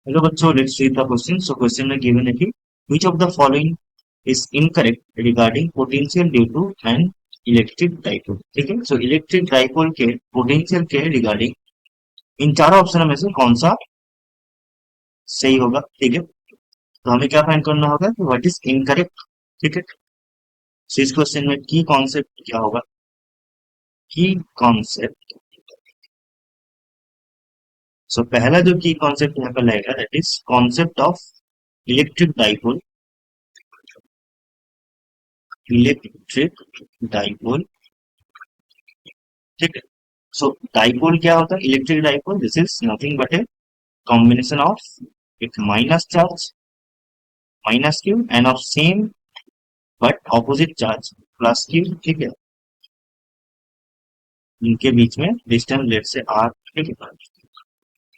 Hello बच्चों, let's read the question. So question में given है कि which of the following is incorrect regarding potential due to an electric dipole. ठीक है, so electric dipole के potential के regarding इन चारों ऑप्शन में से कौन सा सही होगा. ठीक है, तो हमें क्या फाइंड करना होगा कि व्हाट इज इनकरेक्ट. ठीक है, so इस क्वेश्चन में की कॉन्सेप्ट क्या होगा. की कॉन्सेप्ट, सो पहला जो की कॉन्सेप्ट यहाँ पर लगेगा that is concept of electric dipole. Electric dipole, ठीक है. सो डाइपोल क्या होता है. Electric dipole this is nothing but A combination of एक minus charge minus q and of same but opposite charge plus q. ठीक है, इनके बीच में डिस्टेंस लेट से r. ठीक है,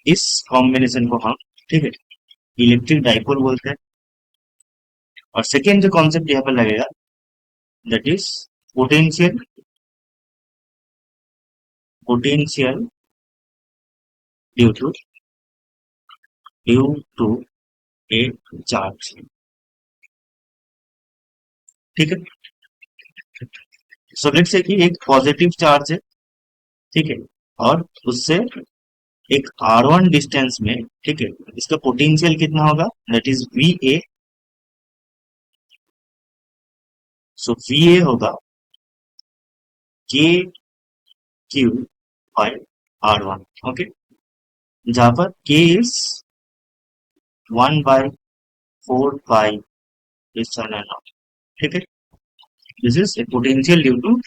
इस कॉम्बिनेशन को हम, ठीक है, इलेक्ट्रिक डाइपोल बोलते हैं. और सेकेंड जो कॉन्सेप्ट यहाँ पर लगेगा that is potential. Potential due to a charge. ठीक है, सो लेट से कि एक पॉजिटिव चार्ज है. ठीक है, और उससे एक r1 डिस्टेंस में, ठीक है, इसका पोटेंशियल कितना होगा that is va. So va होगा K Q bye r1. Okay, जहां पर k is 1/4 pi epsilon naught. ठीक है, this is a potential due to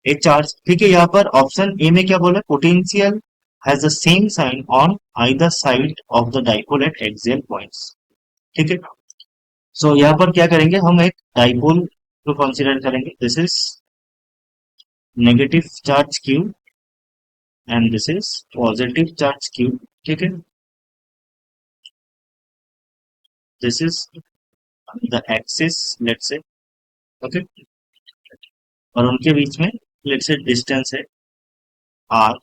a charge. ठीक है, यहाँ पर ऑप्शन ए में क्या बोला, potential has the same sign on either side of the dipole at axial points. ठीक है, सो यहाँ पर क्या करेंगे, हम एक डाइपोल को कंसीडर करेंगे. This is negative charge Q and this is positive charge Q. ठीक है, this is the axis let say. Okay, और उनके बीच में लेट से डिस्टेंस है आर.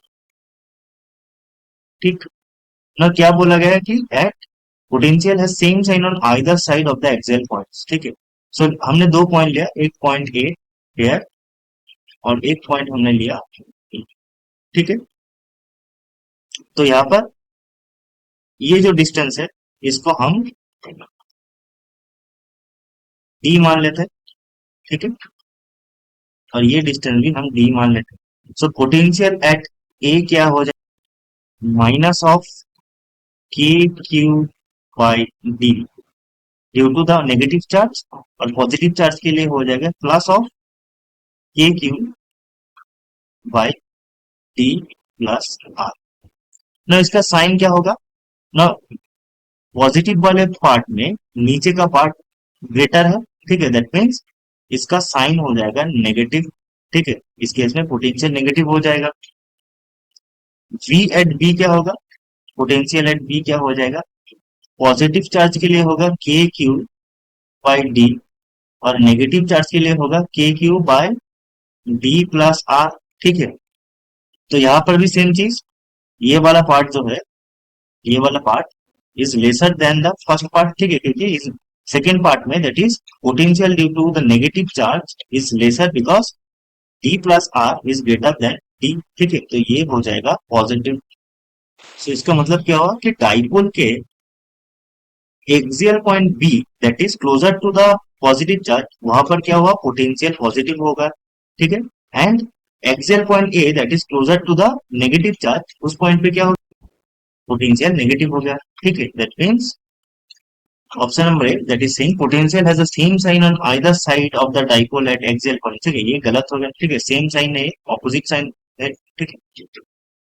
ठीक, ना क्या बोला गया है कि एट पोटेंशियल है same sign on either side of the axial points. ठीक है, सो हमने दो पॉइंट लिया, एक पॉइंट ए हेयर और एक पॉइंट हमने लिया. ठीक है, तो यहाँ पर ये जो डिस्टेंस है इसको हम डी मान लेते हैं. ठीक है, और ये डिस्टेंस भी हम डी मान लेते हैं. सो पोटेंशियल एट ए क्या हो जाए, minus of K Q by D due to the negative charge, और पॉजिटिव चार्ज के लिए हो जाएगा plus of K Q by D plus R. ना इसका साइन क्या होगा ना, पॉजिटिव वाले पार्ट में नीचे का पार्ट ग्रेटर है. ठीक है, दैट मीन्स इसका साइन हो जाएगा नेगेटिव. ठीक है, इस केस में पोटेंशियल नेगेटिव हो जाएगा. v एट बी क्या होगा, पोटेंशियल एट बी क्या हो जाएगा, पॉजिटिव चार्ज के लिए होगा के क्यू बाई डी और नेगेटिव चार्ज के लिए होगा K Q by D plus R. ठीक है, तो यहाँ पर भी सेम चीज, ये वाला पार्ट जो है, ये वाला part is lesser than the first part. ठीक है, क्योंकि इस सेकेंड पार्ट में that is potential due to the negative charge is lesser because D plus R is greater than D. ठीक है, तो ये हो जाएगा पॉजिटिव. तो इसका मतलब क्या हुआ कि डाइपोल के axial point B that is closer to the positive charge, वहां पर क्या हुआ, पोटेंशियल पॉजिटिव होगा. ठीक है, and axial point A that is closer to the negative charge, उस पॉइंट पे क्या होगा, पोटेंशियल नेगेटिव हो गया. ठीक है, that means option number A that is saying potential has the same sign on either side of the dipole at axial point. ठीक है, ये गलत हो गया. ठीक है, सेम साइन है, ऑपोजिट साइन है. ठीक है,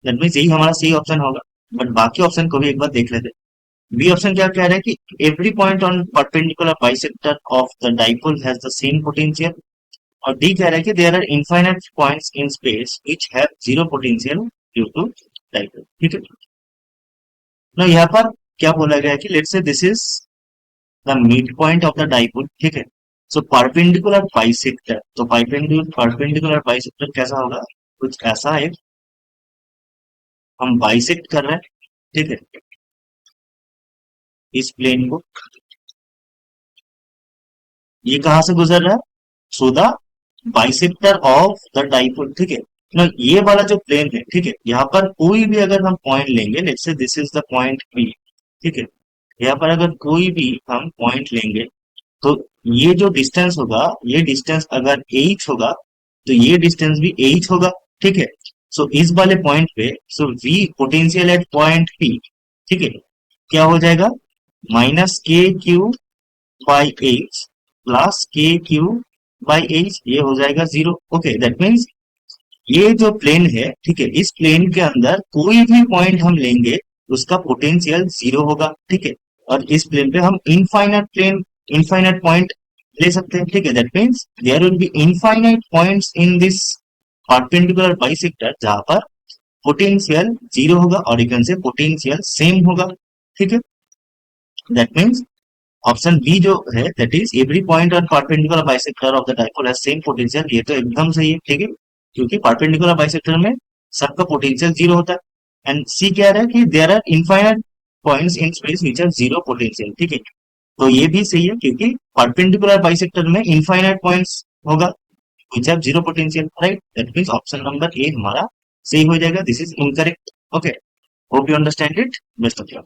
दैट मीन्स यही हमारा सही ऑप्शन होगा. बट बाकी ऑप्शन को भी एक बार देख लेते हैं. बी ऑप्शन क्या कह रहा है कि every point on perpendicular bisector of the dipole has the same potential. और डी कह रहा है कि there are infinite points in space which have zero potential due to dipole. ठीक है, ना यहाँ पर क्या बोला गया है कि let's say this is the mid point of the dipole. ठीक है, सो परपेंडिकुलर बाइसेक्टर, तो परपेंडिकुलर बाइसेक्टर कैसा होगा, कुछ ऐसा है, हम बाइसेक्ट कर रहे हैं. ठीक है, इस प्लेन को, ये कहां से गुजर रहा है, through the bisector of the dipole, ठीक है ना। ये वाला जो प्लेन है, ठीक है, यहाँ पर कोई भी अगर हम पॉइंट लेंगे, let's say this is the point B, ठीक है, यहाँ पर अगर कोई भी हम पॉइंट लेंगे, तो ये जो डिस्टेंस होगा, ये डिस्टेंस अगर h होगा, तो ये डिस्टेंस भी h होगा, ठीक है। सो इस वाले पॉइंट पे, सो v potential at point p, ठीक है, क्या हो जाएगा, माइनस के क्यू बाई एच प्लस के क्यू बाई एच, ये हो जाएगा जीरो। ओके, दैट मीन्स ये जो प्लेन है, ठीक है, इस प्लेन के अंदर कोई भी पॉइंट हम लेंगे, उसका पोटेंशियल जीरो होगा, ठीक है। और इस प्लेन पे हम इनफाइनाइट पॉइंट ले सकते हैं, ठीक है। That means there will be infinite points in this perpendicular bisector, जहां पर पोटेंशियल जीरो होगा और you can say potential same होगा, ठीक है। दैट मीन्स ऑप्शन बी जो है, that is every point on perpendicular bisector of the dipole has same potential, ये तो एकदम सही है, ठीक है, क्योंकि परपेंडिकुलर बाइसेक्टर में सबका पोटेंशियल जीरो होता है। एंड सी कह रहा है कि there are infinite points in space which are zero potential, ठीक है, तो ये भी सही है, क्योंकि परपेंडिकुलर बाइसेक्टर में इनफाइनाइट पॉइंट्स होगा which have zero potential, right. That means option number A हमारा सही हो जाएगा। This is incorrect. Okay, hope you understand it. Best of luck.